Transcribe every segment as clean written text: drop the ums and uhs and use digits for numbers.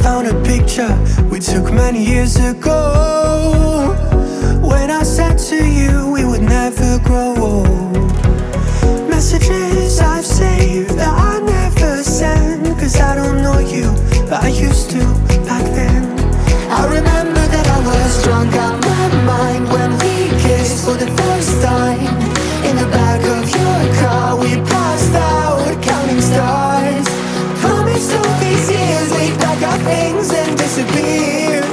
found a picture we took many years ago, when I said to you we would never grow old. Messages I've saved that I never send, cause I don't know you, but I used to back then. I remember that I was drunk out my mind when we kissed for the first time. In the back of your car we passed out counting stars. Promised all these years we'd pack our things and disappear.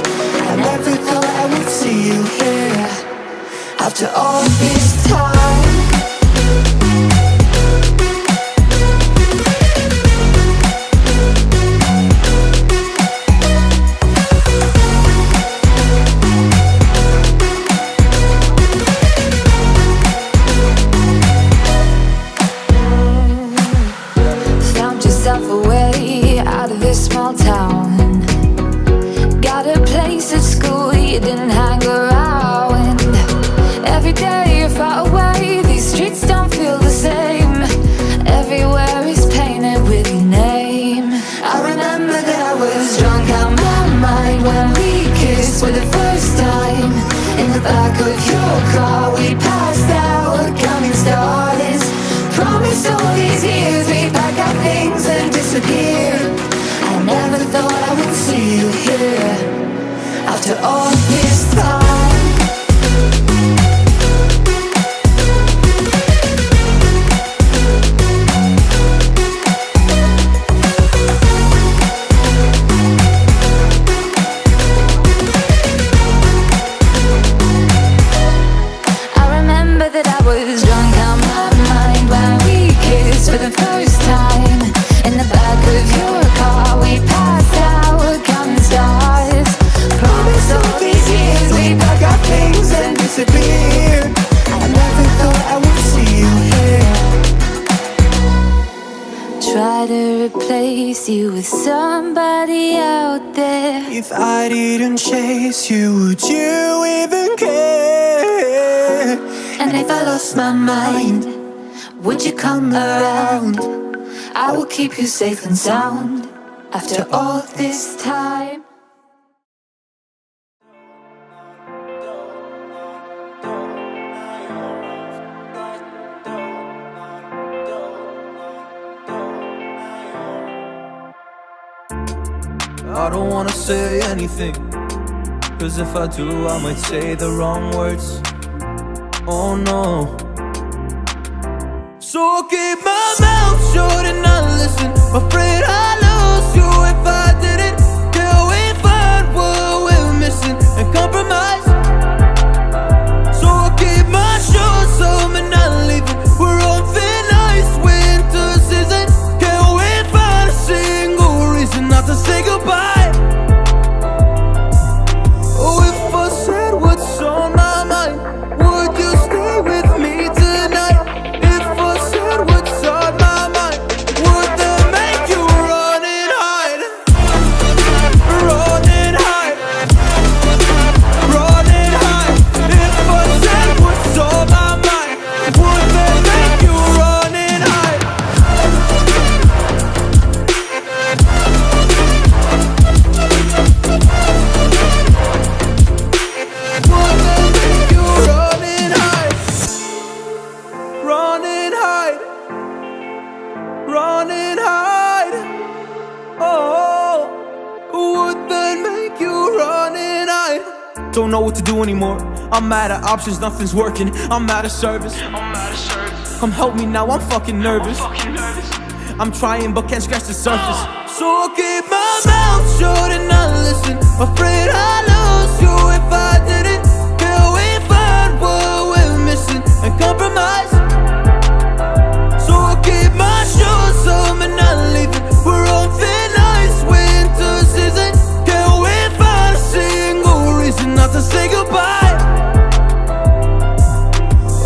I never thought I would see you here after all this time. Away out of this small town, got a place at school you didn't hang around. Every day you're far away, these streets don't feel the same. Everywhere is painted with your name. I remember that I was drunk out my mind when we kissed for the first time. In the back of your car we passed out counting stars. Promised all these years we'd pack our things and disappear. I never thought I would see you here after all this time. I remember that I was drunk out my mind when we kissed for the first time. In the back of your car we passed out counting stars. Promised all these years we'd pack our things and disappear. I never thought I would see you here. Try to replace you with somebody out there. If I didn't chase you, would you even care? And if I lost my mind, would you come around? I will keep you safe and sound after all this time. I don't wanna say anything, cause if I do I might say the wrong words. Oh no. So I'll keep my mouth shut and not listen. Afraid I'd lose you if I didn't. Till we find what we're missing and compromise. So I'll keep my shoes on and not leaving. We're on thin ice, winter season. Can't we find a single reason not to say goodbye? Oh, if I said what's on my mind, would you stay with me tonight? If I said what's on my mind, would that make you run and hide? Run and hide. Run and hide. If I said what's on my mind, would that make you run and hide? Would that make you run and hide? Run and hide. Run and hide. Oh, would that make you run and hide? Don't know what to do anymore. I'm out of options, nothing's working. I'm out of service. Come help me now, I'm fucking nervous. I'm trying but can't scratch the surface. So I'll keep my mouth shut and not listen. Afraid I'd lose you if I didn't. Till we find what we're missing and compromise. So I'll keep my shoes on and not leaving. We're on thin ice, winter season. Can't we find a single reason not to say goodbye?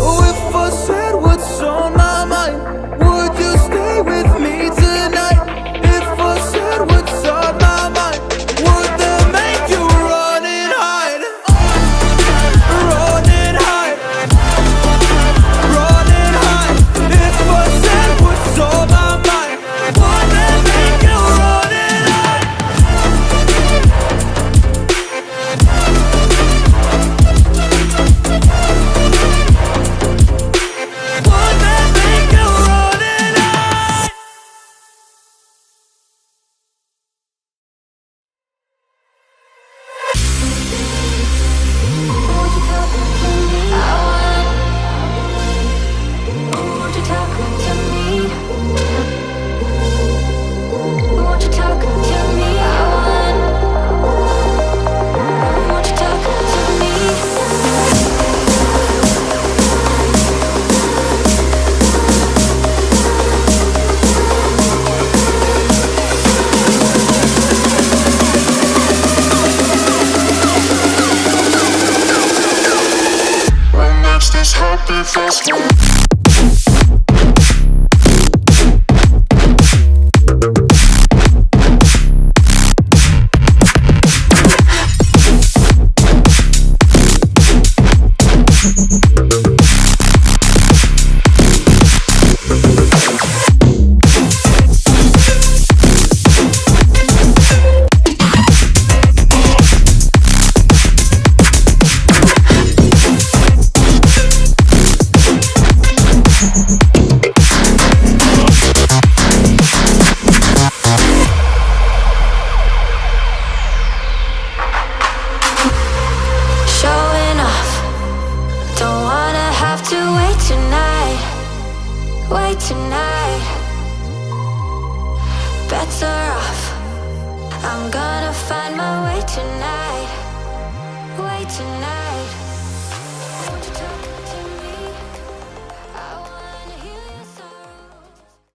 Oh, if I said what's on my mind, would you stay with me tonight? If I said what's on my mind, would that make you run and hide? Run and hide. fashion. Showing off, don't wanna have to wait tonight, wait tonight. Better off, I'm gonna find my way tonight, way tonight.